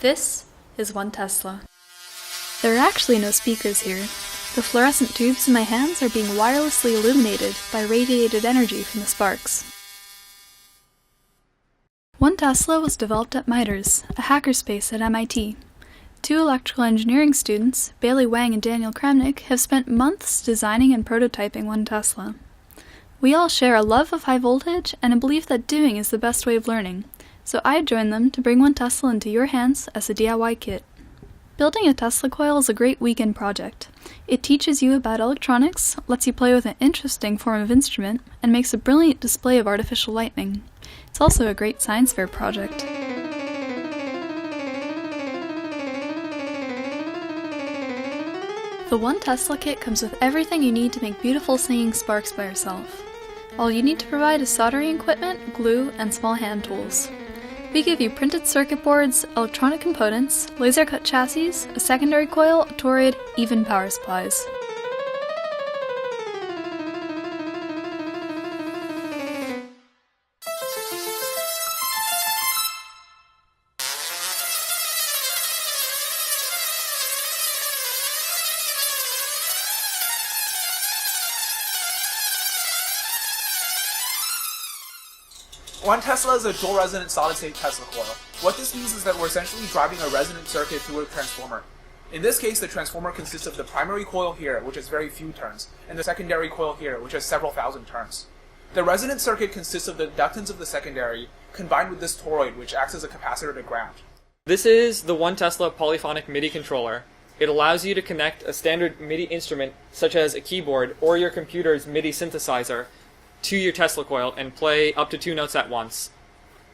This is oneTesla. There are actually no speakers here. The fluorescent tubes in my hands are being wirelessly illuminated by radiated energy from the sparks. oneTesla was developed at MIDI, a hackerspace at MIT. Two electrical engineering students, Bailey Wang and Daniel Kramnik, have spent months designing and prototyping oneTesla. We all share a love of high voltage and a belief that doing is the best way of learning, so I joined them to bring oneTesla into your hands as a DIY kit. Building a Tesla coil is a great weekend project. It teaches you about electronics, lets you play with an interesting form of instrument, and makes a brilliant display of artificial lightning. It's also a great science fair project. The oneTesla kit comes with everything you need to make beautiful singing sparks by yourself. All you need to provide is soldering equipment, glue, and small hand tools. We give you printed circuit boards, electronic components, laser-cut chassis, a secondary coil, a toroid, even power supplies. oneTesla is a dual resonant solid-state Tesla coil. What this means is that we're essentially driving a resonant circuit through a transformer. In this case, the transformer consists of the primary coil here, which has very few turns, and the secondary coil here, which has several thousand turns. The resonant circuit consists of the inductance of the secondary, combined with this toroid, which acts as a capacitor to ground. This is the oneTesla polyphonic MIDI controller. It allows you to connect a standard MIDI instrument, such as a keyboard or your computer's MIDI synthesizer, to your Tesla coil and play up to 2 notes at once.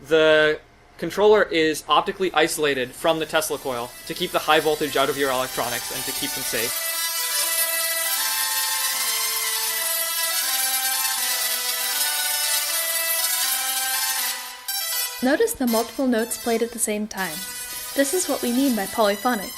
The controller is optically isolated from the Tesla coil to keep the high voltage out of your electronics and to keep them safe. Notice the multiple notes played at the same time. This is what we mean by polyphonic.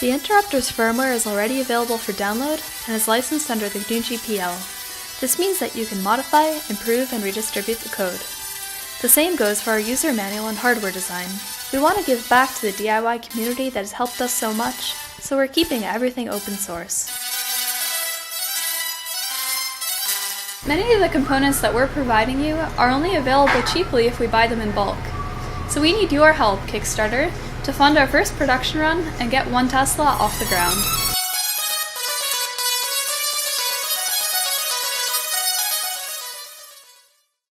The interrupter's firmware is already available for download and is licensed under the GNU GPL. This means that you can modify, improve, and redistribute the code. The same goes for our user manual and hardware design. We want to give back to the DIY community that has helped us so much, so we're keeping everything open source. Many of the components that we're providing you are only available cheaply if we buy them in bulk. So we need your help, Kickstarter, to fund our first production run and get oneTesla off the ground.